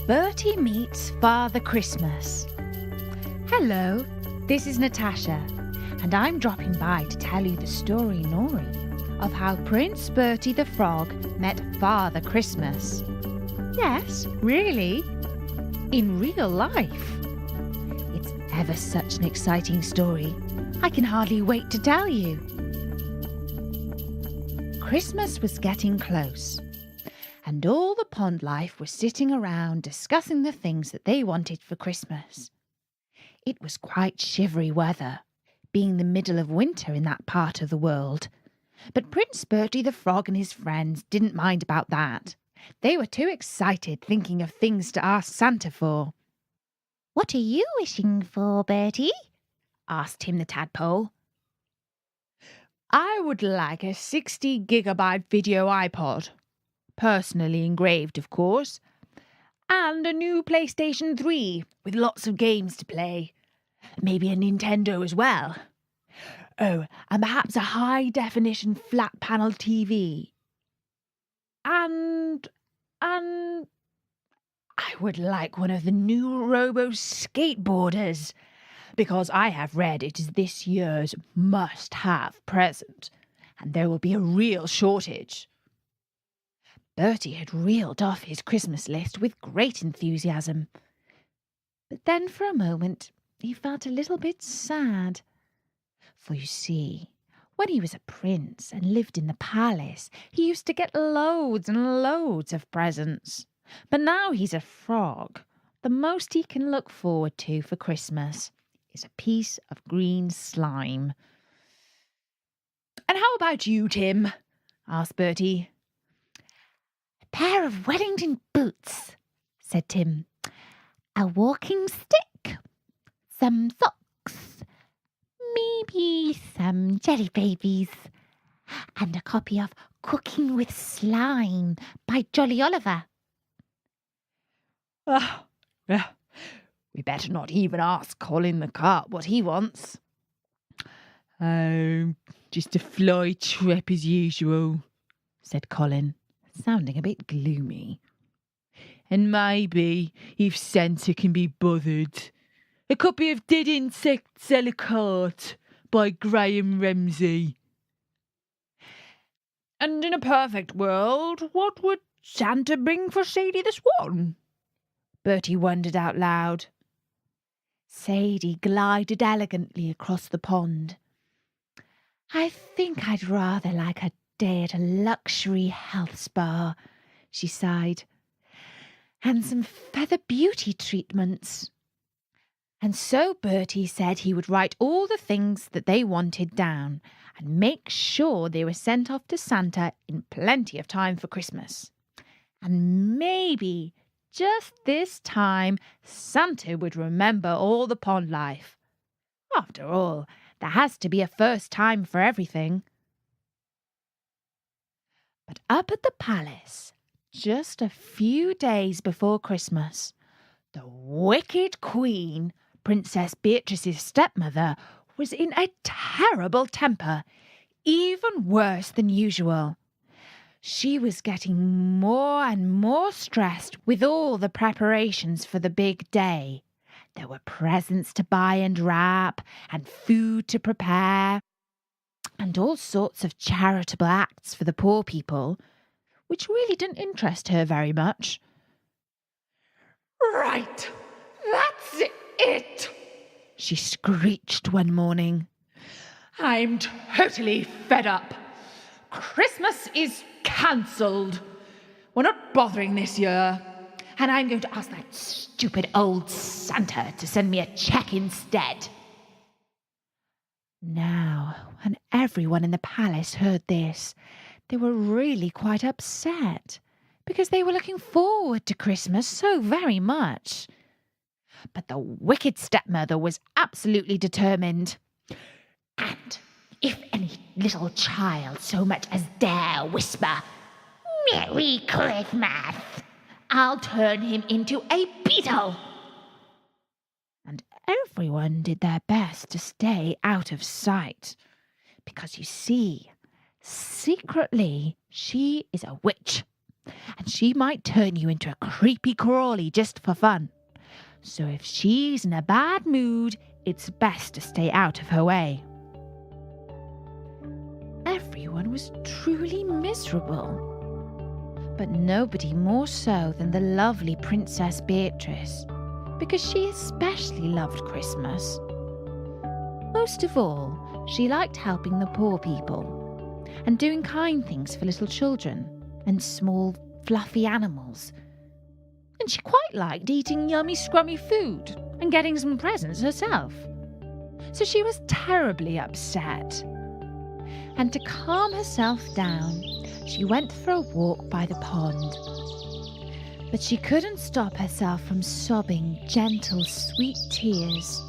Bertie meets Father Christmas. Hello, this is Natasha, and I'm dropping by to tell you the story, Nori, of how Prince Bertie the Frog met Father Christmas. Yes, really, in real life. It's ever such an exciting story. I can hardly wait to tell you. Christmas was getting close, and all the pond life was sitting around discussing the things that they wanted for Christmas. It was quite shivery weather, being the middle of winter in that part of the world. But Prince Bertie the Frog and his friends didn't mind about that. They were too excited thinking of things to ask Santa for. "What are you wishing for, Bertie?" asked him the tadpole. "I would like a 60-gigabyte video iPod. Personally engraved, of course. And a new PlayStation 3 with lots of games to play. Maybe a Nintendo as well. Oh, and perhaps a high-definition flat-panel TV. And I would like one of the new Robo skateboarders, because I have read it is this year's must-have present, and there will be a real shortage." Bertie had reeled off his Christmas list with great enthusiasm. But then for a moment he felt a little bit sad. For you see, when he was a prince and lived in the palace, he used to get loads and loads of presents. But now he's a frog. The most he can look forward to for Christmas is a piece of green slime. "And how about you, Tim?" asked Bertie. "A pair of Wellington boots," said Tim. "A walking stick. Some socks. Maybe some jelly babies. And a copy of Cooking with Slime by Jolly Oliver." We better not even ask Colin the Carp what he wants." "Oh, just a fly trap as usual," said Colin, sounding a bit gloomy. "And maybe, if Santa can be bothered, a copy of Dead Insects a la carte by Graham Ramsay." "And in a perfect world, what would Santa bring for Sadie the Swan?" Bertie wondered out loud. Sadie glided elegantly across the pond. "I think I'd rather like a day at a luxury health spa," she sighed. "And some feather beauty treatments." And so Bertie said he would write all the things that they wanted down and make sure they were sent off to Santa in plenty of time for Christmas. And maybe, just this time, Santa would remember all the pond life. After all, there has to be a first time for everything. But up at the palace, just a few days before Christmas, the wicked Queen, Princess Beatrice's stepmother, was in a terrible temper, even worse than usual. She was getting more and more stressed with all the preparations for the big day. There were presents to buy and wrap, and food to prepare, and all sorts of charitable acts for the poor people, which really didn't interest her very much. "Right, that's it," she screeched one morning. "I'm totally fed up. Christmas is cancelled. We're not bothering this year. And I'm going to ask that stupid old Santa to send me a cheque instead." Now, when everyone in the palace heard this, they were really quite upset, because they were looking forward to Christmas so very much. But the wicked stepmother was absolutely determined. "And if any little child so much as dare whisper, 'Merry Christmas,' I'll turn him into a beetle." And everyone did their best to stay out of sight, because you see, secretly she is a witch, and she might turn you into a creepy crawly just for fun. So if she's in a bad mood, it's best to stay out of her way. Everyone was truly miserable, but nobody more so than the lovely Princess Beatrice, because she especially loved Christmas. Most of all, she liked helping the poor people and doing kind things for little children and small fluffy animals. And she quite liked eating yummy scrummy food and getting some presents herself. So she was terribly upset. And to calm herself down, she went for a walk by the pond. But she couldn't stop herself from sobbing gentle, sweet tears.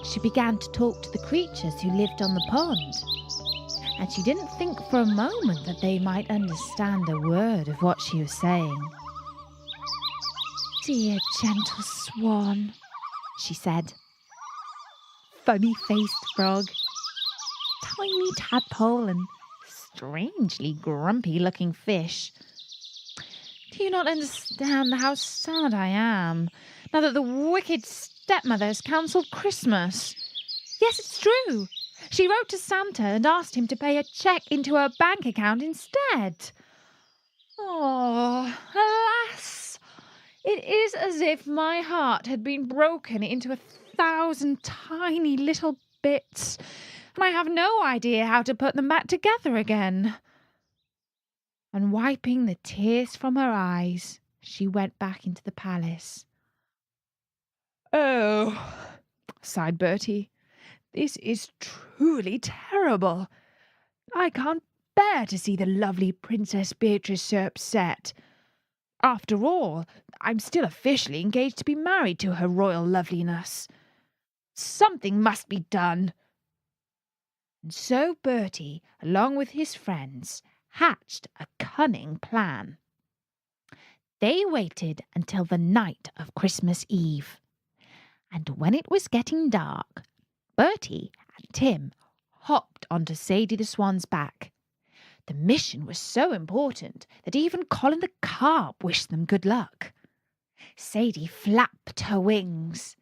She began to talk to the creatures who lived on the pond, and she didn't think for a moment that they might understand a word of what she was saying. "Dear gentle swan," she said. "Funny-faced frog, tiny tadpole and strangely grumpy-looking fish. Do you not understand how sad I am now that the wicked stepmother has cancelled Christmas? Yes, it's true. She wrote to Santa and asked him to pay a cheque into her bank account instead. Oh, alas! It is as if my heart had been broken into 1,000 tiny little bits, and I have no idea how to put them back together again." And wiping the tears from her eyes, she went back into the palace. "Oh," sighed Bertie, "this is truly terrible. I can't bear to see the lovely Princess Beatrice so upset. After all, I'm still officially engaged to be married to her royal loveliness. Something must be done." And so Bertie, along with his friends, hatched a cunning plan. They waited until the night of Christmas Eve, and when it was getting dark, Bertie and Tim hopped onto Sadie the Swan's back. The mission was so important that even Colin the Carp wished them good luck. Sadie flapped her wings.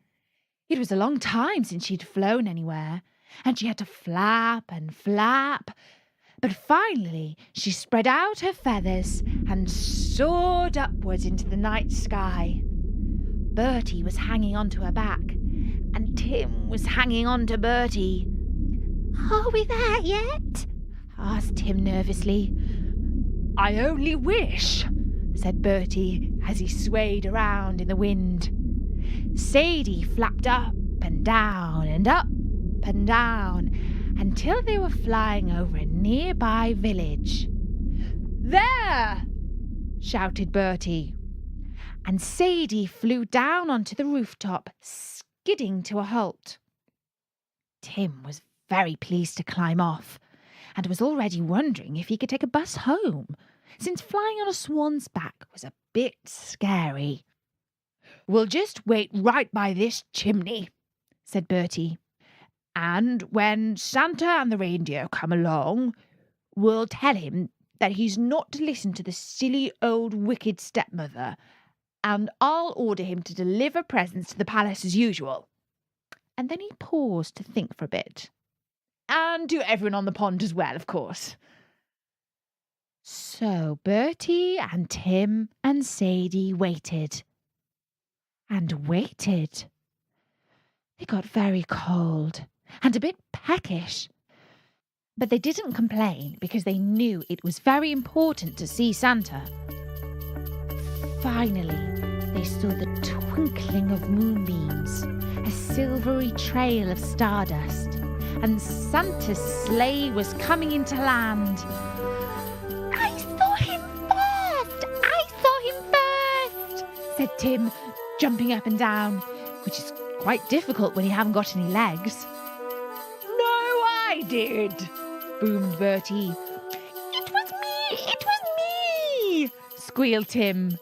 It was a long time since she'd flown anywhere, and she had to flap and flap. But finally she spread out her feathers and soared upwards into the night sky. Bertie was hanging onto her back, and Tim was hanging on to Bertie. "Are we there yet?" asked Tim nervously. "I only wish," said Bertie as he swayed around in the wind. Sadie flapped up and down and up and down until they were flying over a nearby village. "There!" shouted Bertie, and Sadie flew down onto the rooftop, skidding to a halt. Tim was very pleased to climb off, and was already wondering if he could take a bus home, since flying on a swan's back was a bit scary. "We'll just wait right by this chimney," said Bertie. "And when Santa and the reindeer come along, we'll tell him that he's not to listen to the silly old wicked stepmother, and I'll order him to deliver presents to the palace as usual." And then he paused to think for a bit. "And to everyone on the pond as well, of course." So Bertie and Tim and Sadie waited. And waited. They got very cold and a bit peckish. But they didn't complain because they knew it was very important to see Santa. Finally, they saw the twinkling of moonbeams, a silvery trail of stardust, and Santa's sleigh was coming into land. "I saw him first! I saw him first!" said Tim, jumping up and down, which is quite difficult when you haven't got any legs. "No, I did," boomed Bertie. "It was me! It was me!" squealed Tim.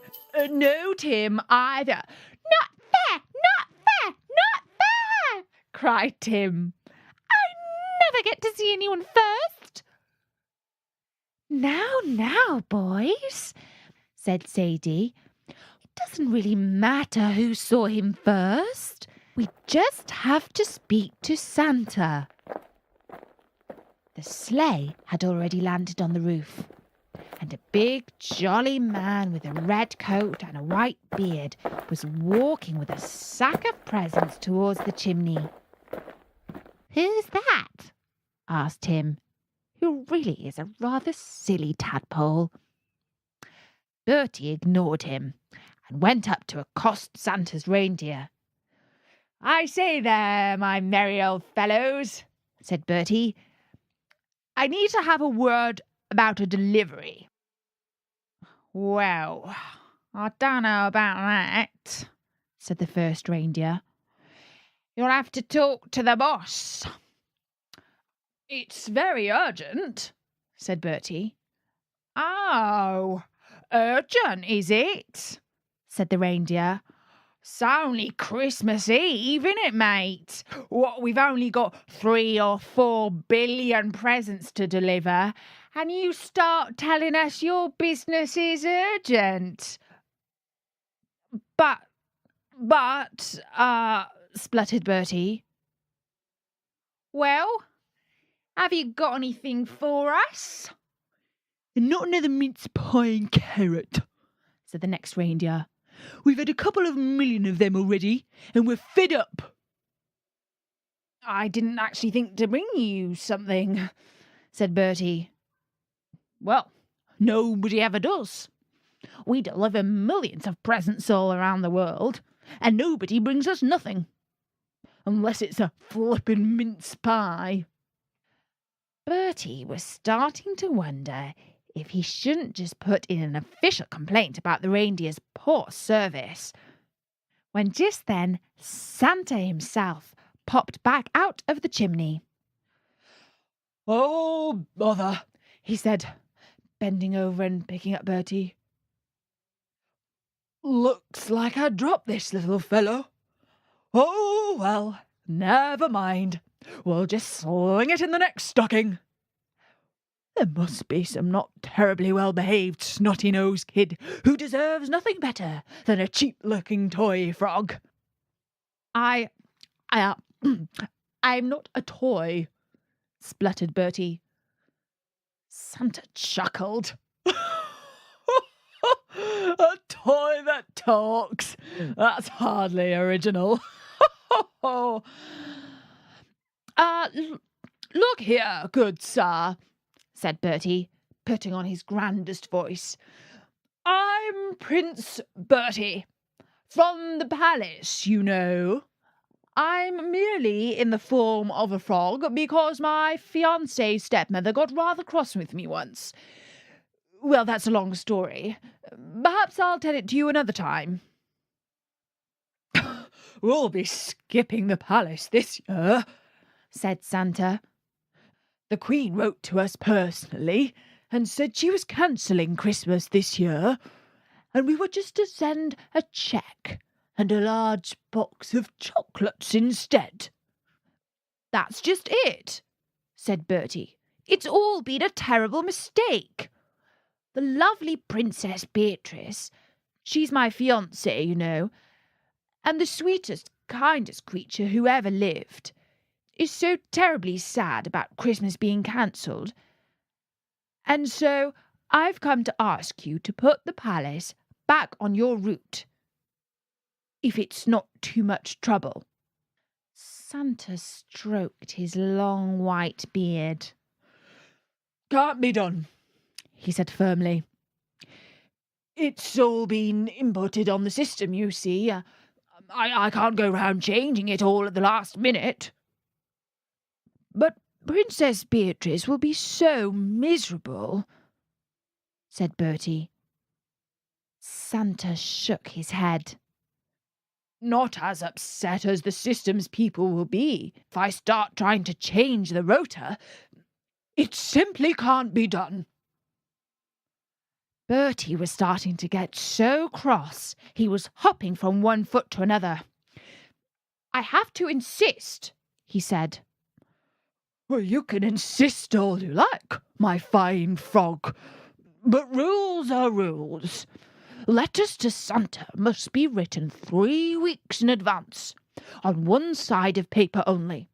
"No, Tim, either." "Not fair! Not fair! Not fair!" cried Tim. "I never get to see anyone first." Now, boys, said Sadie. It doesn't really matter who saw him first. We just have to speak to Santa. The sleigh had already landed on the roof, and a big, jolly man with a red coat and a white beard was walking with a sack of presents towards the chimney. "Who's that?" asked Tim, who really is a rather silly tadpole. Bertie ignored him and went up to accost Santa's reindeer. "I say there, my merry old fellows," said Bertie. "I need to have a word about a delivery." "Well, I don't know about that," said the first reindeer. "You'll have to talk to the boss." "It's very urgent," said Bertie. "Oh, urgent, is it?" said the reindeer. "It's only Christmas Eve, innit, mate? What, we've only got 3 or 4 billion presents to deliver, and you start telling us your business is urgent." But, spluttered Bertie. "Well, have you got anything for us?" "Not another mince pie and carrot," said the next reindeer. "We've had a couple of million of them already, and we're fed up." "I didn't actually think to bring you something," said Bertie. "Well, nobody ever does. We deliver millions of presents all around the world, and nobody brings us nothing. Unless it's a flippin' mince pie." Bertie was starting to wonder if he shouldn't just put in an official complaint about the reindeer's poor service, when just then Santa himself popped back out of the chimney. "Oh, bother," he said, bending over and picking up Bertie. "Looks like I dropped this little fellow. Oh, well, never mind. We'll just sling it in the next stocking. There must be some not terribly well-behaved snotty-nosed kid who deserves nothing better than a cheap-looking toy frog." I'm not a toy," spluttered Bertie. Santa chuckled. "A toy that talks? That's hardly original." Look here, good sir," said Bertie, putting on his grandest voice. "I'm Prince Bertie, from the palace, you know. I'm merely in the form of a frog because my fiancée stepmother got rather cross with me once. Well, that's a long story. Perhaps I'll tell it to you another time." "We'll be skipping the palace this year," said Santa. "The Queen wrote to us personally and said she was cancelling Christmas this year, and we were just to send a cheque and a large box of chocolates instead." "That's just it," said Bertie. "It's all been a terrible mistake. The lovely Princess Beatrice, she's my fiancée, you know, and the sweetest, kindest creature who ever lived, is so terribly sad about Christmas being cancelled. And so I've come to ask you to put the palace back on your route, if it's not too much trouble." Santa stroked his long white beard. "Can't be done," he said firmly. "It's all been inputted on the system, you see. I can't go round changing it all at the last minute." "But Princess Beatrice will be so miserable," said Bertie. Santa shook his head. "Not as upset as the system's people will be if I start trying to change the rota. It simply can't be done." Bertie was starting to get so cross he was hopping from one foot to another. "I have to insist," he said. Well, you can insist all you like, my fine frog, but rules are rules. Letters to Santa must be written 3 weeks in advance, on one side of paper only,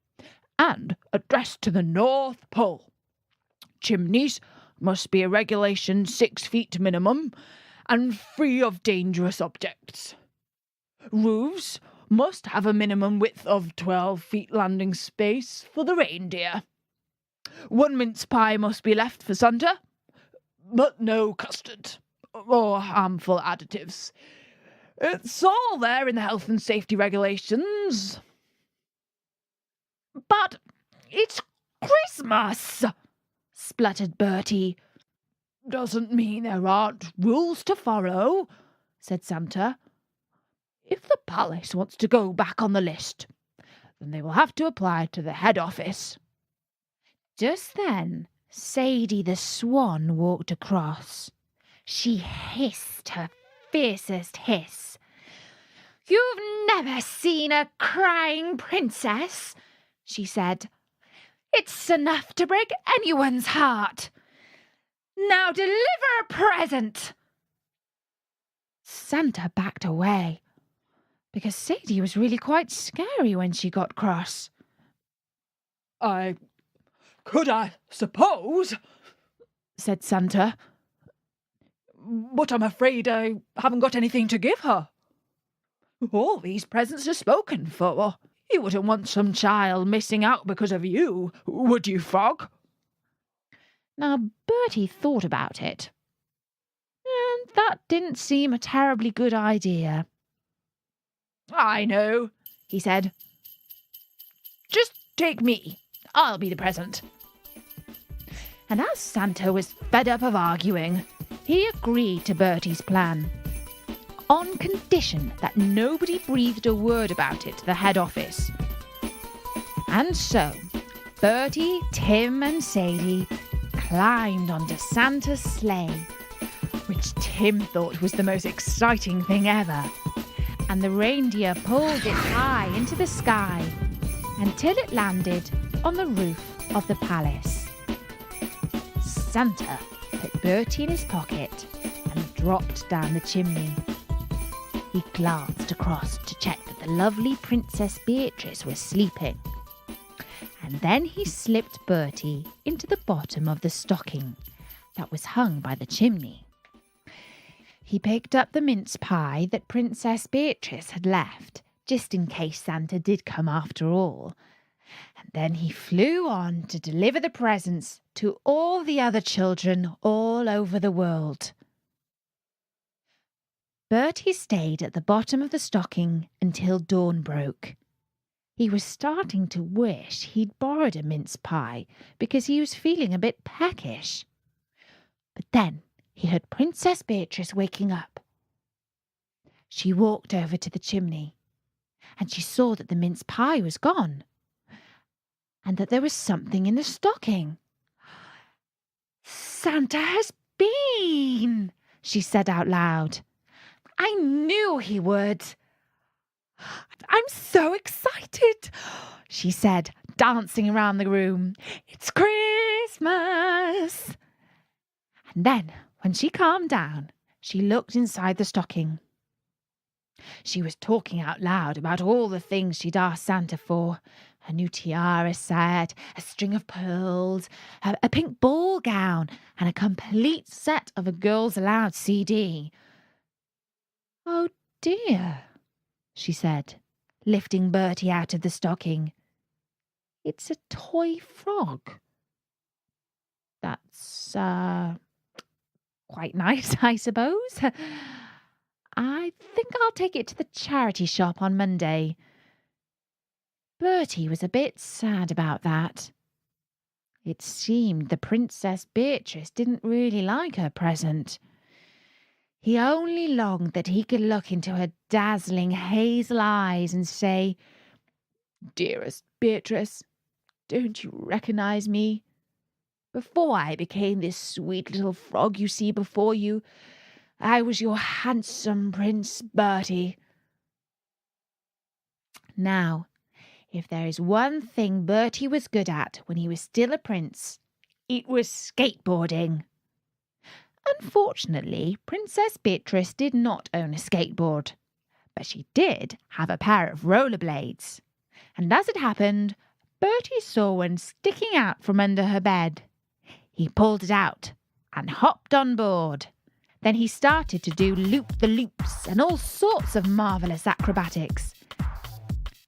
and addressed to the North Pole. Chimneys must be a regulation 6 feet minimum, and free of dangerous objects. Roofs must have a minimum width of 12 feet landing space for the reindeer. 1 mince pie must be left for Santa, but no custard or harmful additives. It's all there in the health and safety regulations. But it's Christmas, spluttered Bertie. Doesn't mean there aren't rules to follow, said Santa. If the palace wants to go back on the list, then they will have to apply to the head office. Just then, Sadie the swan walked across. She hissed her fiercest hiss. "You've never seen a crying princess," she said. "It's enough to break anyone's heart. Now deliver a present." Santa backed away, because Sadie was really quite scary when she got cross. I suppose," said Santa. "But I'm afraid I haven't got anything to give her. All these presents are spoken for. You wouldn't want some child missing out because of you, would you, Frog?" Now, Bertie thought about it, and that didn't seem a terribly good idea. "I know," he said. "Just take me. I'll be the present." And as Santa was fed up of arguing, he agreed to Bertie's plan, on condition that nobody breathed a word about it to the head office. And so, Bertie, Tim and Sadie climbed onto Santa's sleigh, which Tim thought was the most exciting thing ever, and the reindeer pulled it high into the sky until it landed on the roof of the palace. Santa put Bertie in his pocket and dropped down the chimney. He glanced across to check that the lovely Princess Beatrice was sleeping, and then he slipped Bertie into the bottom of the stocking that was hung by the chimney. He picked up the mince pie that Princess Beatrice had left, just in case Santa did come after all, and then he flew on to deliver the presents to all the other children all over the world. Bertie stayed at the bottom of the stocking until dawn broke. He was starting to wish he'd borrowed a mince pie because he was feeling a bit peckish. But then he heard Princess Beatrice waking up. She walked over to the chimney, and she saw that the mince pie was gone, and that there was something in the stocking. "Santa has been," she said out loud. "I knew he would. I'm so excited," she said, dancing around the room. "It's Christmas." And then, when she calmed down, she looked inside the stocking. She was talking out loud about all the things she'd asked Santa for. A new tiara set, a string of pearls, a pink ball gown, and a complete set of a Girls Aloud CD. "Oh dear," she said, lifting Bertie out of the stocking. "It's a toy frog." "That's, quite nice, I suppose. I think I'll take it to the charity shop on Monday." Bertie was a bit sad about that. It seemed the Princess Beatrice didn't really like her present. He only longed that he could look into her dazzling hazel eyes and say, "Dearest Beatrice, don't you recognize me? Before I became this sweet little frog you see before you, I was your handsome Prince Bertie. Now, If there is one thing Bertie was good at when he was still a prince, it was skateboarding. Unfortunately, Princess Beatrice did not own a skateboard, but she did have a pair of rollerblades. And as it happened, Bertie saw one sticking out from under her bed. He pulled it out and hopped on board. Then he started to do loop-the-loops and all sorts of marvellous acrobatics.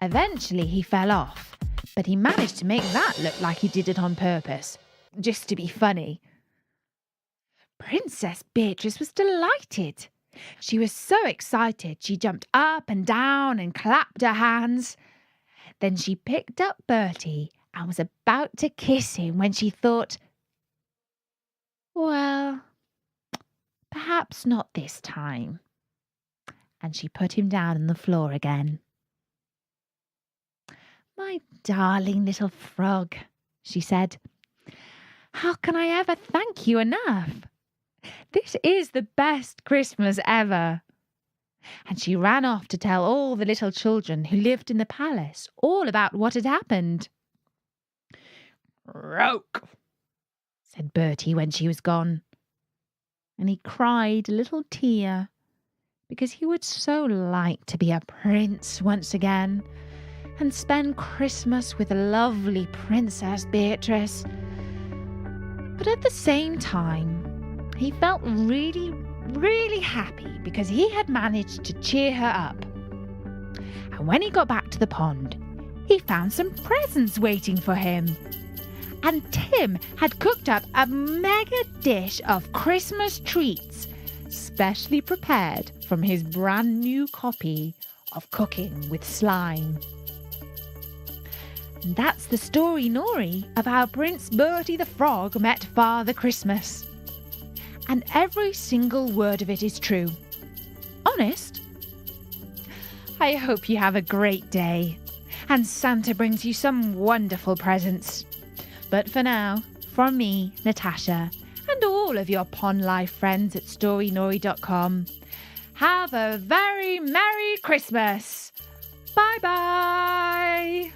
Eventually he fell off, but he managed to make that look like he did it on purpose, just to be funny. Princess Beatrice was delighted. She was so excited she jumped up and down and clapped her hands. Then she picked up Bertie and was about to kiss him when she thought, well, perhaps not this time. And she put him down on the floor again. My darling little frog, she said, how can I ever thank you enough? This is the best Christmas ever. And she ran off to tell all the little children who lived in the palace all about what had happened. Croak, said Bertie when she was gone. And he cried a little tear because he would so like to be a prince once again and spend Christmas with the lovely Princess Beatrice. But at the same time, he felt really, really happy because he had managed to cheer her up. And when he got back to the pond, he found some presents waiting for him. And Tim had cooked up a mega dish of Christmas treats, specially prepared from his brand new copy of Cooking with Slime. And that's the story, Nori, of how Prince Bertie the Frog met Father Christmas. And every single word of it is true. Honest. I hope you have a great day, and Santa brings you some wonderful presents. But for now, from me, Natasha, and all of your pond life friends at storynori.com, have a very Merry Christmas. Bye-bye.